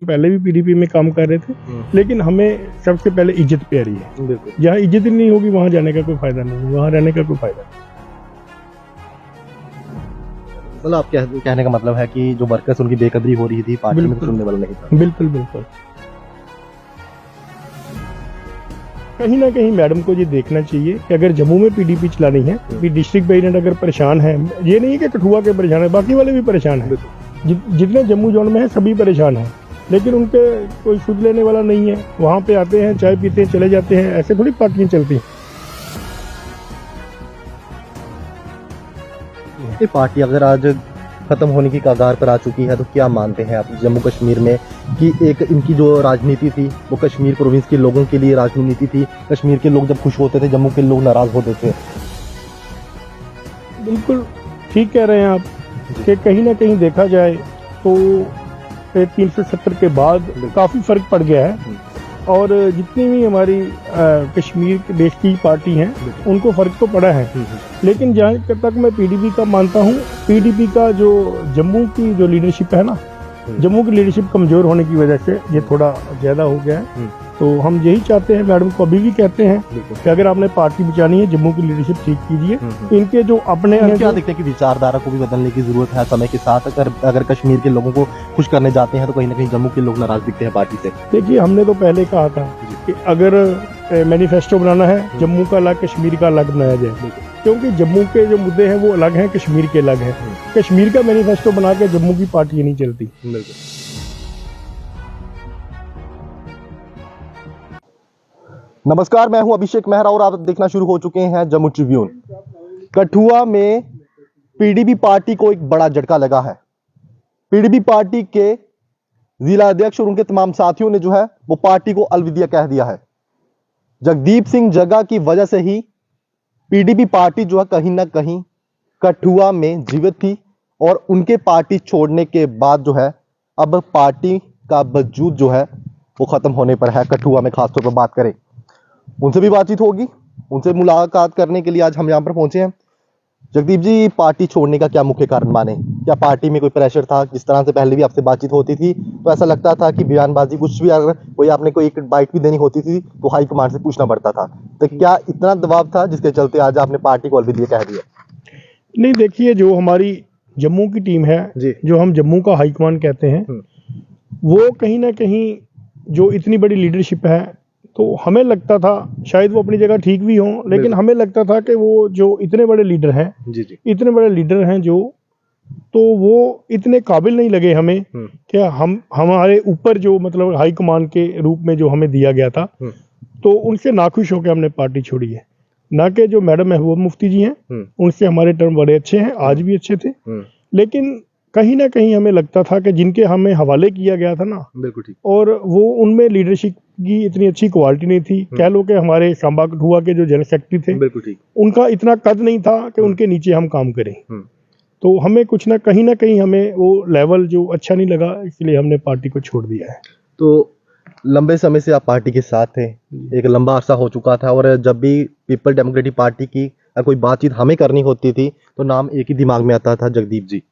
पहले भी पीडीपी में काम कर रहे थे, लेकिन हमें सबसे पहले इज्जत प्यारी है। बिल्कुल। जहाँ इज्जत ही नहीं होगी वहाँ जाने का कोई फायदा नहीं है, वहाँ रहने का कोई फायदा नहीं। मतलब आप कहने का मतलब है कि जो वर्कर्स उनकी बेकदरी हो रही थी पार्टी में बिल्कुल। सुनने वाला नहीं था। बिल्कुल बिल्कुल। कहीं ना कहीं मैडम को ये देखना चाहिए कि अगर जम्मू में पीडीपी चलानी है, डिस्ट्रिक्ट प्रेसिडेंट अगर परेशान है, ये नहीं है कि कठुआ के परेशान है, बाकी वाले भी परेशान हैं। जितने जम्मू जोन में है सभी परेशान हैं, लेकिन उनके कोई सुध लेने वाला नहीं है। वहाँ पे आते हैं, चाय पीते हैं, चले जाते हैं। ऐसे थोड़ी पार्टियां चलती हैं। ये पार्टी अगर आज खत्म होने की कगार पर आ चुकी है तो क्या मानते हैं आप जम्मू कश्मीर में कि एक इनकी जो राजनीति थी वो कश्मीर प्रोविंस के लोगों के लिए राजनीति थी। कश्मीर के लोग जब खुश होते थे, जम्मू के लोग नाराज होते थे। बिल्कुल ठीक कह रहे हैं आप कि कहीं ना कहीं देखा जाए तो 370 के बाद काफ़ी फर्क पड़ गया है, और जितनी भी हमारी कश्मीर देश की पार्टी हैं उनको फर्क तो पड़ा है। लेकिन जहाँ तक मैं पीडीपी का मानता हूँ, पीडीपी का जो जम्मू की जो लीडरशिप है ना, जम्मू की लीडरशिप कमजोर होने की वजह से ये थोड़ा ज्यादा हो गया है। तो हम यही चाहते हैं, मैडम को अभी भी कहते हैं कि अगर आपने पार्टी बचानी है, जम्मू की लीडरशिप ठीक कीजिए। इनके जो अपने क्या देखते हैं कि विचारधारा को भी बदलने की जरूरत है समय के साथ। अगर कश्मीर के लोगों को खुश करने जाते हैं तो कहीं ना कहीं जम्मू के लोग नाराज दिखते हैं पार्टी से। देखिए, हमने तो पहले कहा था कि अगर मैनिफेस्टो बनाना है, जम्मू का अलग, कश्मीर का अलग बनाया जाए, क्योंकि जम्मू के जो मुद्दे हैं वो अलग हैं, कश्मीर के अलग हैं। कश्मीर का मैनिफेस्टो बना के जम्मू की पार्टी नहीं चलती। नमस्कार, मैं हूं अभिषेक मेहरा और आप देखना शुरू हो चुके हैं जम्मू ट्रिब्यून। कठुआ में पीडीपी पार्टी को एक बड़ा झटका लगा है। पीडीपी पार्टी के जिला अध्यक्ष और उनके तमाम साथियों ने जो है वो पार्टी को अलविदा कह दिया है। जगदीप सिंह जग्गा की वजह से ही पीडीपी पार्टी जो है कहीं ना कहीं कठुआ में जीवित थी, और उनके पार्टी छोड़ने के बाद जो है अब पार्टी का वजूद जो है वो खत्म होने पर है। कठुआ में खासतौर पर बात करें, उनसे भी बातचीत होगी, उनसे मुलाकात करने के लिए आज हम यहाँ पर पहुंचे हैं। जगदीप जी, पार्टी छोड़ने का क्या मुख्य कारण माने? क्या पार्टी में कोई प्रेशर था? जिस तरह से पहले भी आपसे बातचीत होती थी तो ऐसा लगता था कि बयानबाजी कुछ भी, अगर कोई आपने कोई एक बाइट भी देनी होती थी तो हाई कमांड से पूछना पड़ता था। तो क्या इतना दबाव था जिसके चलते आज आपने पार्टी को अलविदा कह दिया? नहीं, देखिए, जो हमारी जम्मू की टीम है, जो हम जम्मू का हाई कमांड कहते हैं, वो कहीं ना कहीं जो इतनी बड़ी लीडरशिप है, तो हमें लगता था शायद वो अपनी जगह ठीक भी हों, लेकिन हमें लगता था कि वो जो इतने बड़े लीडर हैं, इतने बड़े लीडर हैं जो, तो वो इतने काबिल नहीं लगे हमें कि हम हमारे ऊपर जो मतलब हाई कमांड के रूप में जो हमें दिया गया था, तो उनसे नाखुश होकर हमने पार्टी छोड़ी है। ना कि जो मैडम महबूबा मुफ्ती जी हैं, उनसे हमारे टर्म बड़े अच्छे हैं, आज भी अच्छे थे, लेकिन कहीं ना कहीं हमें लगता था कि जिनके हमें हवाले किया गया था ना, बिल्कुल ठीक, और वो उनमें लीडरशिप की इतनी अच्छी क्वालिटी नहीं थी। कह लो कि हमारे सांबा कठुआ के जो जनरल सेक्रेटरी थे, बिल्कुल ठीक, उनका इतना कद नहीं था कि उनके नीचे हम काम करें। तो हमें कुछ ना कहीं हमें वो लेवल जो अच्छा नहीं लगा, इसलिए हमने पार्टी को छोड़ दिया है। तो लंबे समय से आप पार्टी के साथ थे, एक लंबा अरसा हो चुका था, और जब भी पीपल डेमोक्रेटिक पार्टी की कोई बातचीत हमें करनी होती थी तो नाम एक ही दिमाग में आता था, जगदीप जी।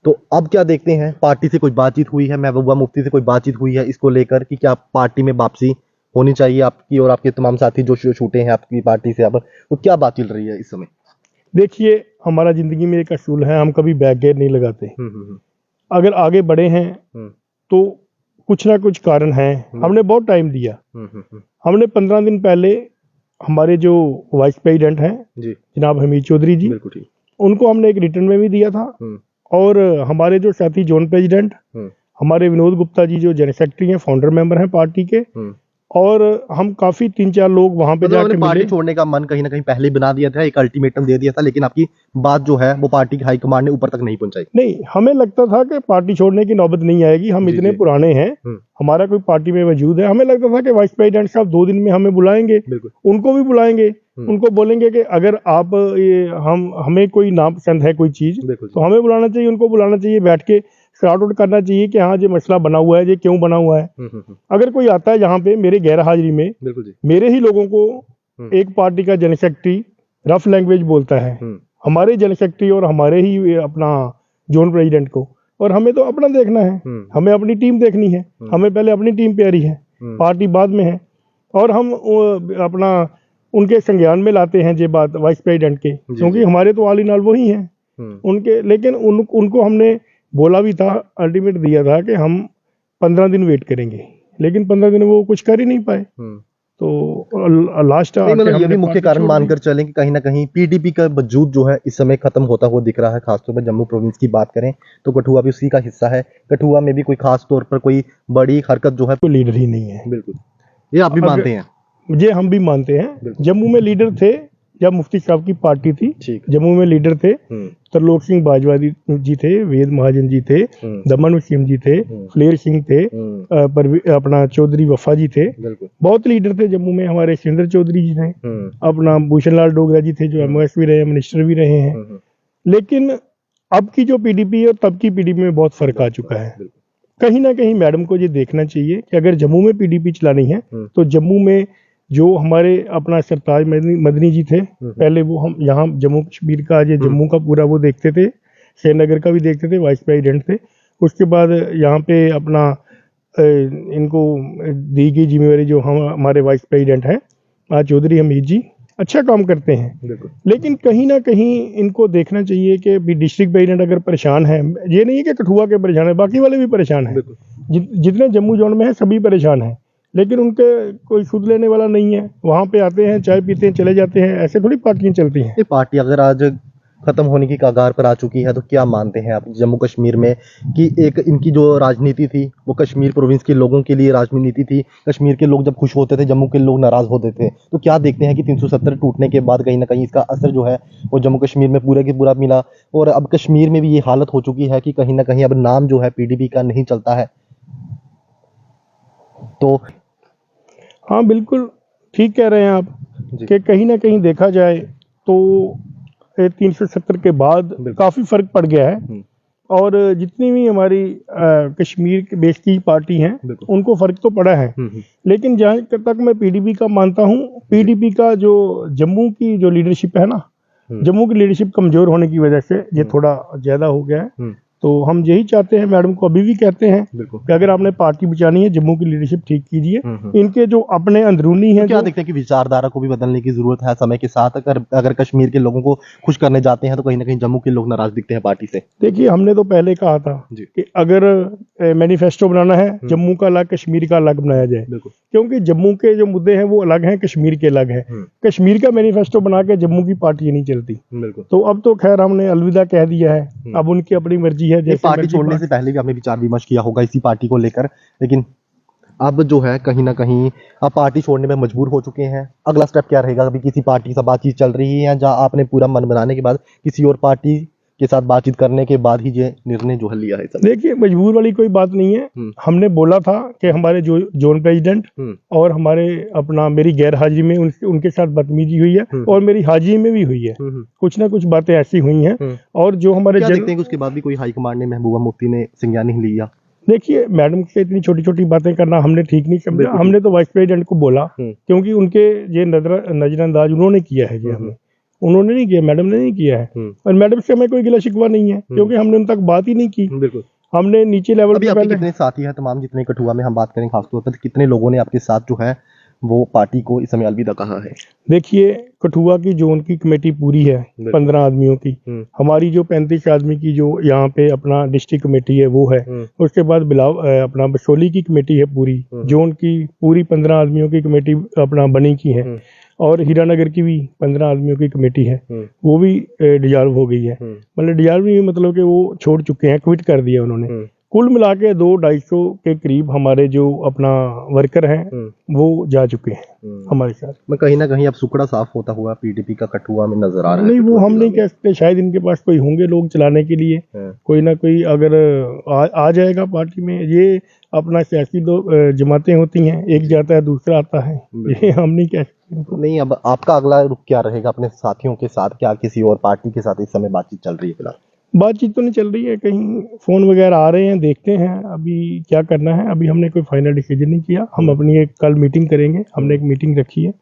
तो अब क्या देखते हैं, पार्टी से कोई बातचीत हुई है, महबूबा मुफ्ती से कोई बातचीत हुई है इसको लेकर कि क्या पार्टी में वापसी होनी चाहिए आपकी और आपके तमाम साथी जो छूटे हैं आपकी पार्टी से अब, तो क्या बात चल रही है इस समय? देखिए, हमारा जिंदगी में एक असूल है, हम कभी बैक गेयर नहीं लगाते। अगर आगे बढ़े हैं तो कुछ ना कुछ कारण है। हमने बहुत टाइम दिया। हमने 15 दिन पहले हमारे जो वाइस प्रेसिडेंट हैं जनाब हमीद चौधरी जी, उनको हमने एक रिटर्न में भी दिया था, और हमारे जो साथी जोन प्रेसिडेंट हमारे विनोद गुप्ता जी जो जनरल सेक्रेटरी हैं, फाउंडर मेंबर हैं पार्टी के, और हम काफी 3-4 लोग वहां पे जाके पार्टी मिले। छोड़ने का मन कहीं ना कहीं पहले बना दिया था, एक अल्टीमेटम दे दिया था, लेकिन आपकी बात जो है वो पार्टी की हाईकमांड ने ऊपर तक नहीं पहुंचाई। नहीं, हमें लगता था कि पार्टी छोड़ने की नौबत नहीं आएगी, हम इतने पुराने हैं, हमारा कोई पार्टी में वजूद है। हमें लगता था कि वाइस प्रेसिडेंट साहब 2 दिन में हमें बुलाएंगे, उनको भी बुलाएंगे, उनको बोलेंगे कि अगर आप हमें कोई नापसंद है कोई चीज तो हमें बुलाना चाहिए, उनको बुलाना चाहिए, बैठ के सॉर्ट आउट करना चाहिए कि हाँ, ये मसला बना हुआ है, ये क्यों बना हुआ है। अगर कोई आता है यहाँ पे मेरे गैर हाजिरी में, मेरे ही लोगों को एक पार्टी का जनरल सेक्रेटरी रफ लैंग्वेज बोलता है, हमारे जनरल सेक्रेटरी और हमारे ही अपना जोन प्रेसिडेंट को, और हमें तो अपना देखना है, हमें अपनी टीम देखनी है, हमें पहले अपनी टीम प्यारी है, पार्टी बाद में है। और हम अपना उनके संज्ञान में लाते हैं ये बात वाइस प्रेसिडेंट के, क्योंकि हमारे तो ऑल इन ऑल वही हैं उनके। लेकिन उनको हमने बोला भी था, अल्टीमेट दिया था कि हम 15 दिन वेट करेंगे, लेकिन 15 दिन वो कुछ कर ही नहीं पाए। तो लास्ट मतलब ये भी मुख्य कारण मानकर चलें कि कहीं ना कहीं पीडीपी का वजूद जो है इस समय खत्म होता हुआ दिख रहा है। खासतौर पर जम्मू प्रोविंस की बात करें तो कठुआ भी उसी का हिस्सा है। कठुआ में भी कोई खास तौर पर कोई बड़ी हरकत जो है, कोई लीडर ही नहीं है। बिल्कुल, ये आप भी मानते हैं? ये हम भी मानते हैं। जम्मू में लीडर थे जब मुफ्ती साहब की पार्टी थी, जम्मू में लीडर थे, त्रिलोक सिंह बाजवा जी थे, वेद महाजन जी थे, दमन वसीम जी थे, फलेर सिंह थे, अपना चौधरी वफा जी थे, बहुत लीडर थे जम्मू में। हमारे सुरेंद्र चौधरी जी थे, अपना भूषण लाल डोगरा जी थे जो एमओएस भी रहे, मिनिस्टर भी रहे हैं। लेकिन अब की जो पीडीपी है और तब की पीडीपी में बहुत फर्क आ चुका है। कहीं ना कहीं मैडम को ये देखना चाहिए कि अगर जम्मू में पीडीपी चलानी है तो जम्मू में जो हमारे अपना सरताज मदनी जी थे, पहले वो हम यहाँ जम्मू कश्मीर का, ये जम्मू का पूरा वो देखते थे, श्रीनगर का भी देखते थे, वाइस प्रेसिडेंट थे। उसके बाद यहाँ पे अपना इनको दी गई जिम्मेवारी, जो हमारे वाइस प्रेसिडेंट हैं चौधरी हमीद जी, अच्छा काम करते हैं। लेकिन कहीं ना कहीं इनको देखना चाहिए कि डिस्ट्रिक्ट प्रेसिडेंट अगर परेशान है, ये नहीं है कि कठुआ के परेशान है, बाकी वाले भी परेशान हैं, जितने जम्मू जोन में है सभी परेशान हैं, लेकिन उनके कोई सुध लेने वाला नहीं है। वहां पे आते हैं, चाय पीते हैं, चले जाते हैं, ऐसे थोड़ी पार्टियां चलती हैं। ये पार्टी अगर आज खत्म होने की कगार पर आ चुकी है तो क्या मानते हैं आप जम्मू कश्मीर में कि एक इनकी जो राजनीति थी वो कश्मीर प्रोविंस के लोगों के लिए राजनीति थी? कश्मीर के लोग जब खुश होते थे, जम्मू के लोग नाराज होते थे, तो क्या देखते हैं कि 370 टूटने के बाद कहीं ना कहीं इसका असर जो है वो जम्मू कश्मीर में पूरे की पूरा मिला, और अब कश्मीर में भी ये हालत हो चुकी है कि कहीं ना कहीं अब नाम जो है पीडीपी का नहीं चलता है। तो हाँ, बिल्कुल ठीक कह रहे हैं आप कि कहीं ना कहीं देखा जाए तो 370 के बाद काफी फर्क पड़ गया है। और जितनी भी हमारी कश्मीर के बेस की पार्टी हैं उनको फर्क तो पड़ा है। लेकिन जहाँ तक मैं पीडीपी का मानता हूँ, पीडीपी का जो जम्मू की जो लीडरशिप है ना, जम्मू की लीडरशिप कमजोर होने की वजह से ये थोड़ा ज्यादा हो गया है। तो हम यही चाहते हैं, मैडम को अभी भी कहते हैं कि अगर आपने पार्टी बचानी है, जम्मू की लीडरशिप ठीक कीजिए। इनके जो अपने अंदरूनी है, क्या देखते हैं कि विचारधारा को भी बदलने की जरूरत है समय के साथ। अगर कश्मीर के लोगों को खुश करने जाते हैं तो कहीं ना कहीं जम्मू के लोग नाराज दिखते हैं पार्टी से। देखिए, हमने तो पहले कहा था कि अगर मैनिफेस्टो बनाना है, जम्मू का अलग, कश्मीर का अलग बनाया जाए, क्योंकि जम्मू के जो मुद्दे हैं वो अलग हैं, कश्मीर के अलग हैं। कश्मीर का मैनिफेस्टो बना के जम्मू की पार्टी नहीं चलती। तो अब तो खैर हमने अलविदा कह दिया है, अब उनकी अपनी मर्जी है। जैसे पार्टी छोड़ने से पहले भी आपने विचार विमर्श किया होगा इसी पार्टी को लेकर, लेकिन अब जो है कहीं ना कहीं आप पार्टी छोड़ने में मजबूर हो चुके हैं। अगला स्टेप क्या रहेगा? अभी किसी पार्टी से बातचीत चल रही है, जहां आपने पूरा मन बनाने के बाद किसी और पार्टी के साथ बातचीत करने के बाद ही ये निर्णय जो है लिया है? देखिए, मजबूर वाली कोई बात नहीं है। हमने बोला था कि हमारे जो जोन प्रेसिडेंट और हमारे अपना मेरी गैर हाजिरी में उनके साथ बदतमीजी हुई है, और मेरी हाजिरी में भी हुई है। कुछ ना कुछ बातें ऐसी हुई हैं। और जो हमारे देखते हैं कि उसके बाद भी कोई हाईकमांड ने, महबूबा मुफ्ती ने संज्ञान नहीं लिया। देखिए, मैडम से इतनी छोटी छोटी बातें करना हमने ठीक नहीं समझा। हमने तो वाइस प्रेसिडेंट को बोला, क्योंकि उनके ये नजरअंदाज उन्होंने किया है, हमें उन्होंने नहीं किया, मैडम ने नहीं किया है। और मैडम से हमें कोई गिला शिकवा नहीं है, क्योंकि हमने उन तक बात ही नहीं की। हमने नीचे लेवल पे पहले कितने साथी हैं तमाम, जितने कठुआ में हम बात करें खासतौर पर, कितने लोगों ने आपके साथ जो है वो पार्टी को इस समय अलविदा कहा है? देखिए, कठुआ की जोन की कमेटी पूरी है 15 आदमियों की। हमारी जो 35 आदमी की जो यहाँ पे अपना डिस्ट्रिक्ट कमेटी है वो है। उसके बाद अपना बसोली की कमेटी है पूरी जोन की, पूरी 15 आदमियों की कमेटी अपना बनी की है। और हीरानगर की भी 15 आदमियों की कमेटी है, वो भी डिजॉल्व हो गई है। मतलब डिजॉल्व नहीं, मतलब कि वो छोड़ चुके हैं, क्विट कर दिया उन्होंने। कुल मिला के 200-250 के करीब हमारे जो अपना वर्कर हैं वो जा चुके हैं हमारे साथ। मैं कहीं ना कहीं अब सुकड़ा साफ होता हुआ पीडीपी का कठुआ में नजर आ रहा है। नहीं, वो हम नहीं कह सकते, शायद इनके पास कोई होंगे लोग चलाने के लिए। कोई ना कोई अगर आ जाएगा पार्टी में। ये अपना सियासी जमातें होती हैं, एक जाता है दूसरा आता है, ये हम नहीं कह सकते। नहीं, अब आपका अगला रुख क्या रहेगा अपने साथियों के साथ? क्या किसी और पार्टी के साथ इस समय बातचीत चल रही है? फिलहाल बातचीत तो नहीं चल रही है, कहीं फोन वगैरह आ रहे हैं, देखते हैं अभी क्या करना है। अभी हमने कोई फाइनल डिसीजन नहीं किया। हम अपनी एक कल मीटिंग करेंगे, हमने एक मीटिंग रखी है।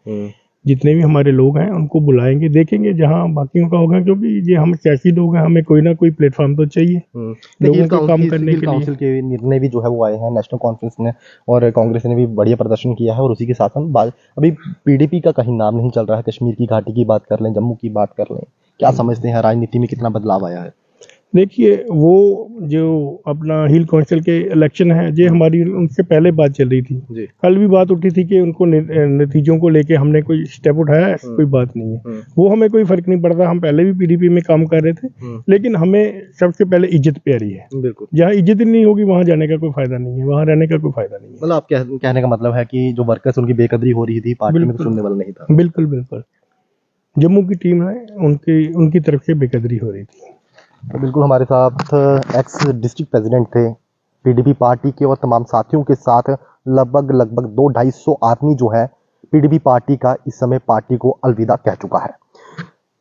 जितने भी हमारे लोग हैं उनको बुलाएंगे, देखेंगे जहां बाकियों का होगा, क्योंकि ये हम सियासी लोग हैं, हमें कोई ना कोई प्लेटफॉर्म तो चाहिए लोगों के काम करने के लिए। काउंसिल के निर्णय भी जो है वो आए हैं नेशनल कॉन्फ्रेंस ने, और कांग्रेस ने भी बढ़िया प्रदर्शन किया है। और उसी के साथ हम अभी पीडीपी का कहीं नाम नहीं चल रहा है। कश्मीर की घाटी की बात कर लें, जम्मू की बात कर लें, क्या समझते हैं राजनीति में कितना बदलाव आया है? देखिए, वो जो अपना हिल काउंसिल के इलेक्शन है, ये हमारी उनसे पहले बात चल रही थी जी। कल भी बात उठी थी कि उनको नतीजों को लेके हमने कोई स्टेप उठाया, ऐसी कोई बात नहीं है। वो हमें कोई फर्क नहीं पड़ता, हम पहले भी पीडीपी में काम कर रहे थे, लेकिन हमें सबसे पहले इज्जत प्यारी है। बिल्कुल। जहाँ इज्जत ही नहीं होगी वहां जाने का कोई फायदा नहीं है, वहां रहने का कोई फायदा नहीं है। मतलब आप कहने का मतलब है कि जो वर्कर्स उनकी बेकदरी हो रही थी पार्टी में, तो सुनने वाला नहीं था। बिल्कुल बिल्कुल, जम्मू की टीम है, उनकी तरफ से बेकदरी हो रही थी। तो बिल्कुल हमारे साथ एक्स डिस्ट्रिक्ट प्रेसिडेंट थे पीडीपी पार्टी के, और तमाम साथियों के साथ लगभग 200-250 आदमी जो है पीडीपी पार्टी का इस समय पार्टी को अलविदा कह चुका है।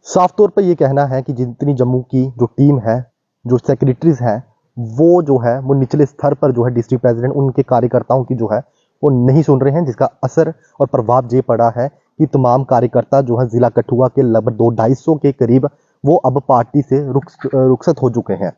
साफ तौर पर यह कहना है कि जितनी जम्मू की जो टीम है, जो सेक्रेटरीज हैं, वो जो है वो निचले स्तर पर जो है डिस्ट्रिक्ट प्रेसिडेंट उनके कार्यकर्ताओं की जो है वो नहीं सुन रहे हैं, जिसका असर और प्रभाव ये पड़ा है कि तमाम कार्यकर्ता जो है जिला कठुआ के लगभग 200-250 के करीब वो अब पार्टी से रुखसत हो चुके हैं।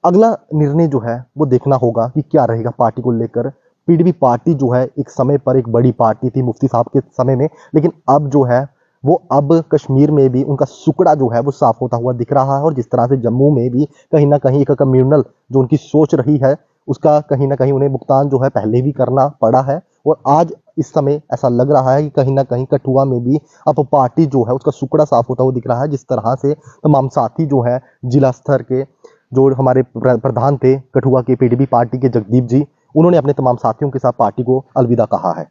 अगला निर्णय जो है वो देखना होगा कि क्या रहेगा पार्टी को लेकर। पीडीपी पार्टी जो है एक समय पर एक बड़ी पार्टी थी मुफ्ती साहब के समय में, लेकिन अब जो है वो अब कश्मीर में भी उनका सुकड़ा जो है वो साफ होता हुआ दिख रहा है। और जिस तरह से जम्मू में भी कहीं ना कहीं एक कम्युनल जो उनकी सोच रही है, उसका कहीं ना कहीं उन्हें भुगतान जो है पहले भी करना पड़ा है। और आज इस समय ऐसा लग रहा है कि कहीं ना कहीं कठुआ में भी अब पार्टी जो है उसका सुकड़ा साफ होता हुआ दिख रहा है। जिस तरह से तमाम साथी जो है जिला स्तर के, जो हमारे प्रधान थे कठुआ के पीडीपी पार्टी के जगदीप जी, उन्होंने अपने तमाम साथियों के साथ पार्टी को अलविदा कहा है।